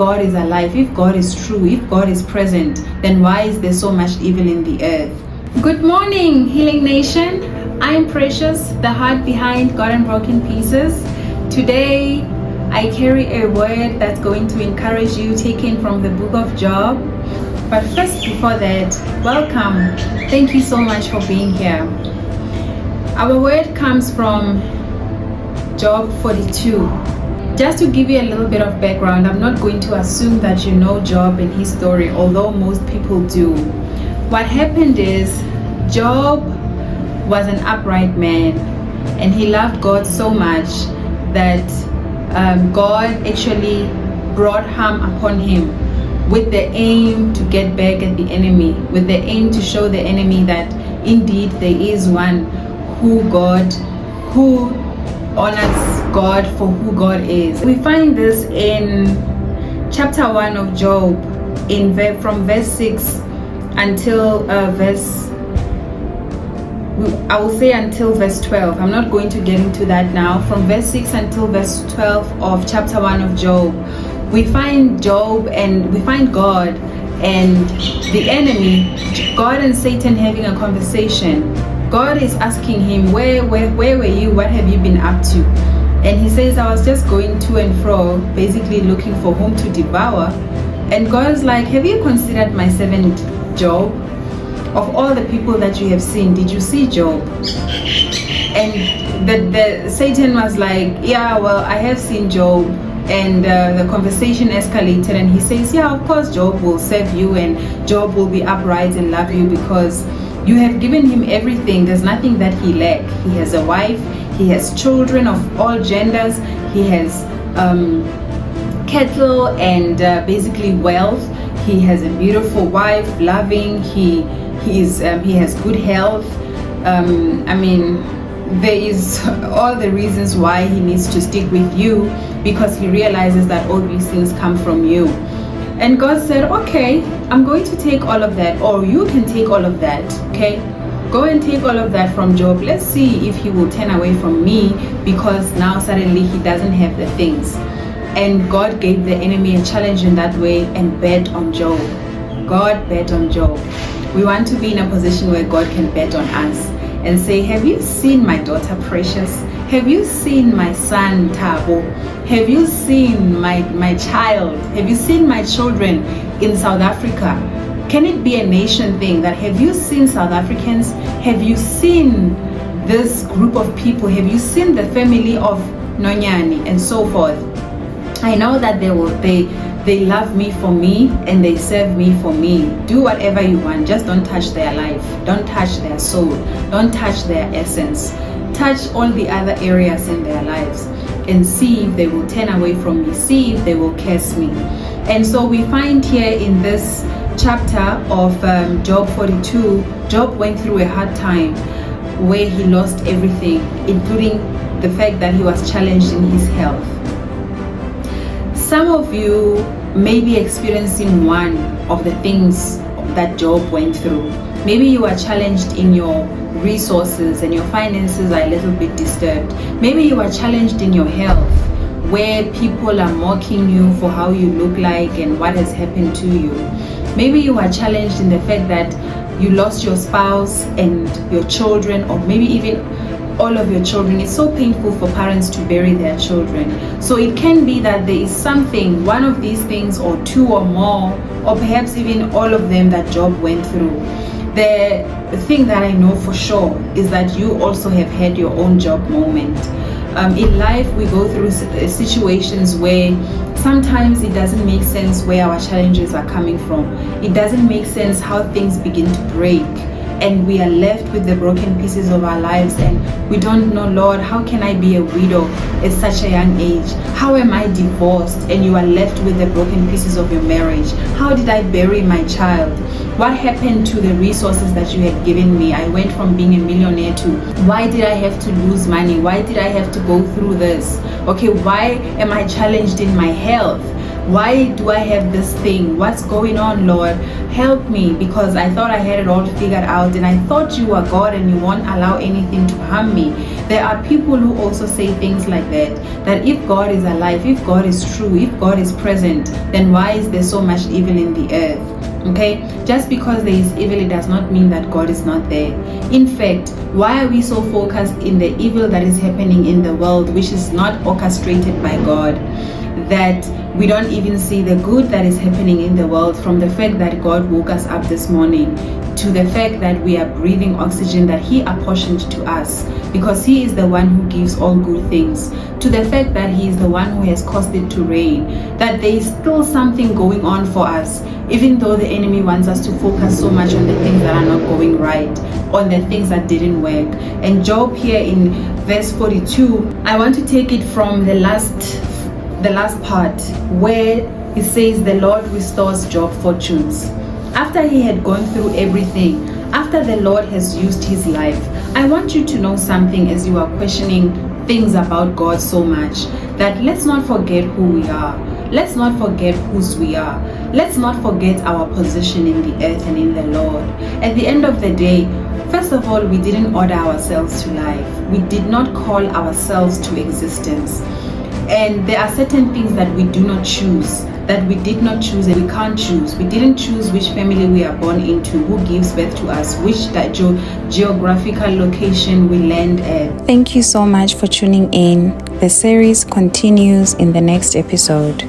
God is alive, if God is true, if God is present, then why is there so much evil in the earth? Good morning, Healing Nation. I am Precious, the heart behind God and Broken Pieces. Today, I carry a word that's going to encourage you, taken from the book of Job. But first, before that, welcome. Thank you so much for being here. Our word comes from Job 42. Just to give you a little bit of background, I'm not going to assume that you know Job and his story, although most people do. What happened is Job was an upright man and he loved God so much that God actually brought harm upon him with the aim to get back at the enemy, with the aim to show the enemy that indeed there is one who honors God for who God is. We find this in chapter 1 of Job, from verse 6 until until verse 12. I'm not going to get into that now. From verse 6 until verse 12 of chapter 1 of Job, we find Job and we find God and the enemy, God and Satan, having a conversation. God is asking him, where were you? What have you been up to? And he says, I was just going to and fro, basically looking for whom to devour. And God is like, have you considered my servant Job? Of all the people that you have seen, did you see Job? And the Satan was like, yeah, well, I have seen Job. And the conversation escalated and he says, yeah, of course Job will serve you and Job will be upright and love you because you have given him everything. There's nothing that he lacks. He has a wife, he has children of all genders, he has cattle and basically wealth. He has a beautiful wife, loving, he has good health. There is all the reasons why he needs to stick with you, because he realizes that all these things come from you. And God said, okay, I'm going to take all of that, or you can take all of that, okay? Go and take all of that from Job. Let's see if he will turn away from me, because now suddenly he doesn't have the things. And God gave the enemy a challenge in that way and bet on Job. God bet on Job. We want to be in a position where God can bet on us and say, have you seen my daughter Precious? Have you seen my son Tabo? Have you seen my child? Have you seen my children in South Africa? Can it be a nation thing that have you seen South Africans? Have you seen this group of people? Have you seen the family of Nonyani and so forth? I know that they love me for me and they serve me for me. Do whatever you want, just don't touch their life, don't touch their soul, don't touch their essence. Touch all the other areas in their lives and see if they will turn away from me, see if they will curse me. And so we find here in this chapter of Job 42, Job went through a hard time where he lost everything, including the fact that he was challenged in his health. Some of you may be experiencing one of the things that Job went through. Maybe you are challenged in your resources and your finances are a little bit disturbed. Maybe you are challenged in your health, where people are mocking you for how you look like and what has happened to you. Maybe you are challenged in the fact that you lost your spouse and your children, or maybe even all of your children. It's so painful for parents to bury their children. So it can be that there is something, one of these things or two or more, or perhaps even all of them that Job went through. The thing that I know for sure is that you also have had your own Job moment. In life, we go through situations where sometimes it doesn't make sense where our challenges are coming from. It doesn't make sense how things begin to break. And we are left with the broken pieces of our lives and we don't know, Lord, how can I be a widow at such a young age? How am I divorced? And you are left with the broken pieces of your marriage. How did I bury my child? What happened to the resources that you had given me? I went from being a millionaire to, why did I have to lose money? Why did I have to go through this? Okay, why am I challenged in my health? Why do I have this thing? What's going on, Lord? Help me, because I thought I had it all figured out, and I thought you are God and you won't allow anything to harm me. There are people who also say things like that if God is alive, if God is true, if God is present, then why is there so much evil in the earth? Okay, just because there is evil, it does not mean that God is not there. In fact, why are we so focused in the evil that is happening in the world, which is not orchestrated by God, that we don't even see the good that is happening in the world, from the fact that God woke us up this morning to the fact that we are breathing oxygen that He apportioned to us, because He is the one who gives all good things, to the fact that He is the one who has caused it to rain, that there is still something going on for us, even though the enemy wants us to focus so much on the things that are not going right, on the things that didn't work. And Job here in verse 42, I want to take it from the last part where it says the Lord restores Job fortunes. After he had gone through everything, after the Lord has used his life, I want you to know something as you are questioning things about God so much, that let's not forget who we are. Let's not forget whose we are. Let's not forget our position in the earth and in the Lord. At the end of the day, first of all, we didn't order ourselves to life. We did not call ourselves to existence. And there are certain things that we do not choose, that we did not choose and we can't choose. We didn't choose which family we are born into, who gives birth to us, which geographical location we land at. Thank you so much for tuning in. The series continues in the next episode.